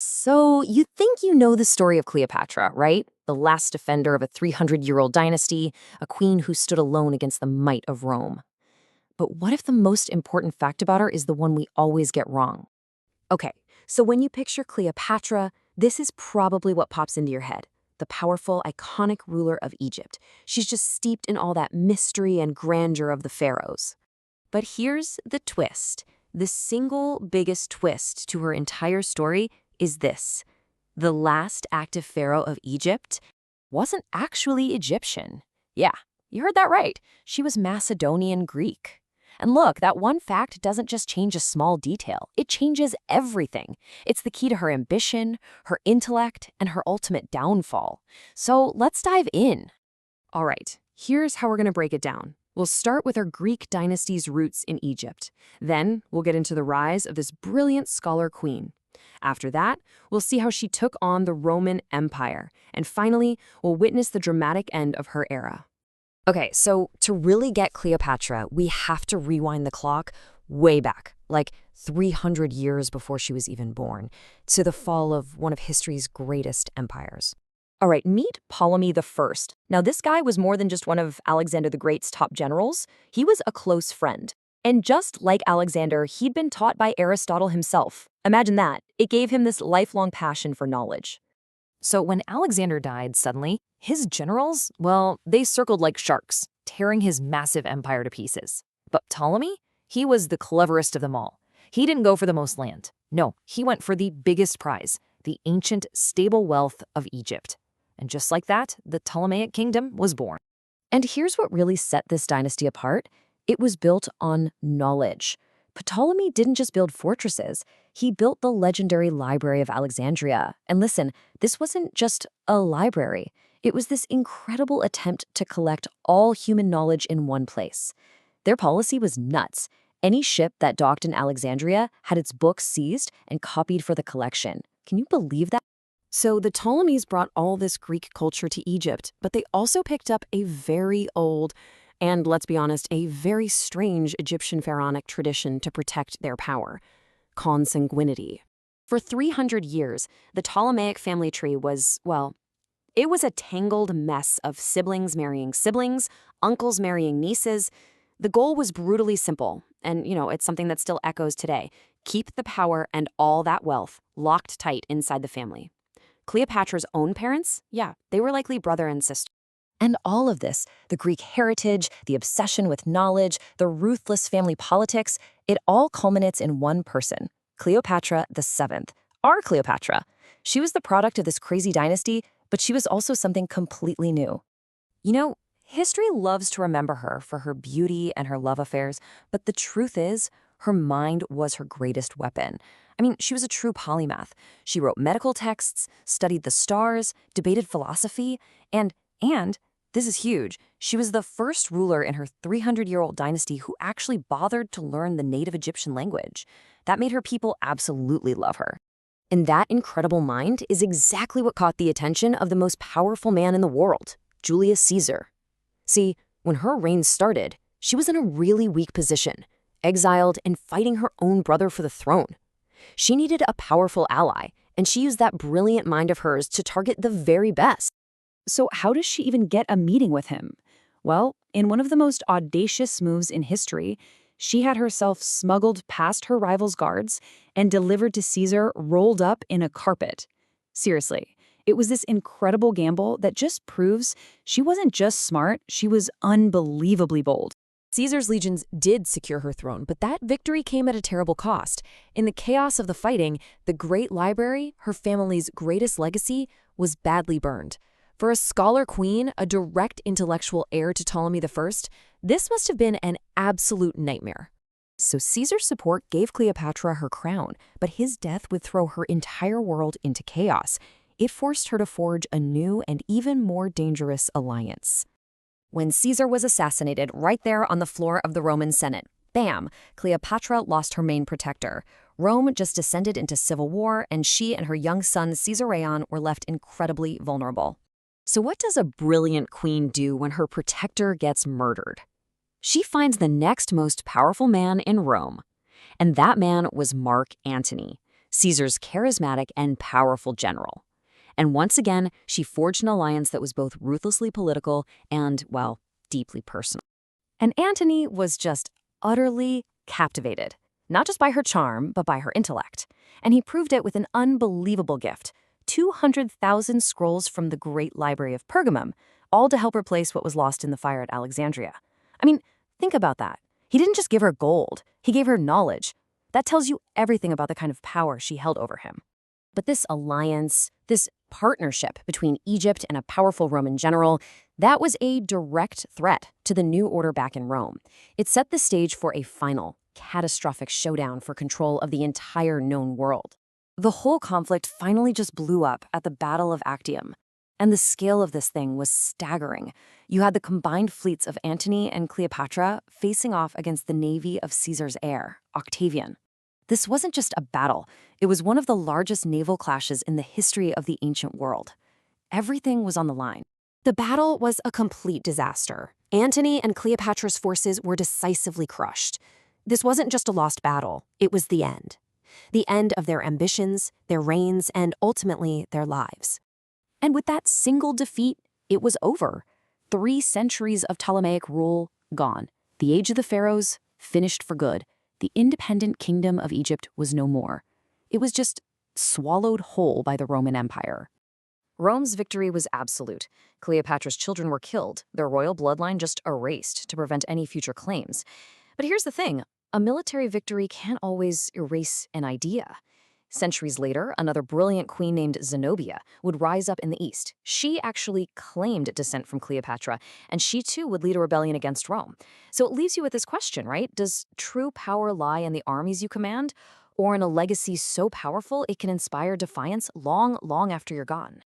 So, you think you know the story of Cleopatra, right? The last defender of a 300-year-old dynasty, a queen who stood alone against the might of Rome. But what if the most important fact about her is the one we always get wrong? Okay, so when you picture Cleopatra, this is probably what pops into your head. The powerful, iconic ruler of Egypt. She's just steeped in all that mystery and grandeur of the pharaohs. But here's the twist. The single biggest twist to her entire story is this. The last active pharaoh of Egypt wasn't actually Egyptian. Yeah, you heard that right. She was Macedonian Greek. And look, that one fact doesn't just change a small detail. It changes everything. It's the key to her ambition, her intellect, and her ultimate downfall. So let's dive in. All right, here's how we're going to break it down. We'll start with our Greek dynasty's roots in Egypt. Then we'll get into the rise of this brilliant scholar queen. After that, we'll see how she took on the Roman Empire. And finally, we'll witness the dramatic end of her era. Okay, so to really get Cleopatra, we have to rewind the clock way back, like 300 years before she was even born, to the fall of one of history's greatest empires. All right, meet Ptolemy the First. Now, this guy was more than just one of Alexander the Great's top generals. He was a close friend. And just like Alexander, he'd been taught by Aristotle himself. Imagine that. It gave him this lifelong passion for knowledge. So when Alexander died suddenly, his generals, well, they circled like sharks, tearing his massive empire to pieces. But Ptolemy, he was the cleverest of them all. He didn't go for the most land. No, he went for the biggest prize, the ancient, stable wealth of Egypt. And just like that, the Ptolemaic kingdom was born. And here's what really set this dynasty apart. It was built on knowledge. Ptolemy didn't just build fortresses, he built the legendary Library of Alexandria. And listen, this wasn't just a library. It was this incredible attempt to collect all human knowledge in one place. Their policy was nuts. Any ship that docked in Alexandria had its books seized and copied for the collection. Can you believe that? So the Ptolemies brought all this Greek culture to Egypt, but they also picked up a very old, and let's be honest, a very strange Egyptian pharaonic tradition to protect their power: consanguinity. For 300 years, the Ptolemaic family tree was, well, it was a tangled mess of siblings marrying siblings, uncles marrying nieces. The goal was brutally simple, and it's something that still echoes today. Keep the power and all that wealth locked tight inside the family. Cleopatra's own parents, yeah, they were likely brother and sister. And all of this, the Greek heritage, the obsession with knowledge, the ruthless family politics, it all culminates in one person, Cleopatra the Seventh, our Cleopatra. She was the product of this crazy dynasty, but she was also something completely new. History loves to remember her for her beauty and her love affairs, but the truth is, her mind was her greatest weapon. I mean, she was a true polymath. She wrote medical texts, studied the stars, debated philosophy, and this is huge, she was the first ruler in her 300-year-old dynasty who actually bothered to learn the native Egyptian language. That made her people absolutely love her. And that incredible mind is exactly what caught the attention of the most powerful man in the world, Julius Caesar. See, when her reign started, she was in a really weak position, exiled and fighting her own brother for the throne. She needed a powerful ally, and she used that brilliant mind of hers to target the very best. So how does she even get a meeting with him? Well, in one of the most audacious moves in history, she had herself smuggled past her rival's guards and delivered to Caesar rolled up in a carpet. Seriously, it was this incredible gamble that just proves she wasn't just smart, she was unbelievably bold. Caesar's legions did secure her throne, but that victory came at a terrible cost. In the chaos of the fighting, the Great Library, her family's greatest legacy, was badly burned. For a scholar queen, a direct intellectual heir to Ptolemy I, this must have been an absolute nightmare. So Caesar's support gave Cleopatra her crown, but his death would throw her entire world into chaos. It forced her to forge a new and even more dangerous alliance. When Caesar was assassinated right there on the floor of the Roman Senate, bam, Cleopatra lost her main protector. Rome just descended into civil war, and she and her young son Caesarion were left incredibly vulnerable. So what does a brilliant queen do when her protector gets murdered? She finds the next most powerful man in Rome. And that man was Mark Antony. Caesar's charismatic and powerful general. And once again, she forged an alliance that was both ruthlessly political and, well, deeply personal. And Antony was just utterly captivated, not just by her charm, but by her intellect. And he proved it with an unbelievable gift: 200,000 scrolls from the Great Library of Pergamum, all to help replace what was lost in the fire at Alexandria. I mean, think about that. He didn't just give her gold, he gave her knowledge. That tells you everything about the kind of power she held over him. But this alliance, this partnership between Egypt and a powerful Roman general, that was a direct threat to the new order back in Rome. It set the stage for a final, catastrophic showdown for control of the entire known world. The whole conflict finally just blew up at the Battle of Actium. And the scale of this thing was staggering. You had the combined fleets of Antony and Cleopatra facing off against the navy of Caesar's heir, Octavian. This wasn't just a battle, it was one of the largest naval clashes in the history of the ancient world. Everything was on the line. The battle was a complete disaster. Antony and Cleopatra's forces were decisively crushed. This wasn't just a lost battle, it was the end. The end of their ambitions, their reigns, and ultimately their lives. And with that single defeat, it was over. 3 centuries of Ptolemaic rule gone. The age of the pharaohs finished for good. The independent kingdom of Egypt was no more. It was just swallowed whole by the Roman Empire. Rome's victory was absolute. Cleopatra's children were killed, their royal bloodline just erased to prevent any future claims. But here's the thing, a military victory can't always erase an idea. Centuries later, another brilliant queen named Zenobia would rise up in the east. She actually claimed descent from Cleopatra, and she too would lead a rebellion against Rome. So it leaves you with this question, right? Does true power lie in the armies you command, or in a legacy so powerful it can inspire defiance long, long after you're gone?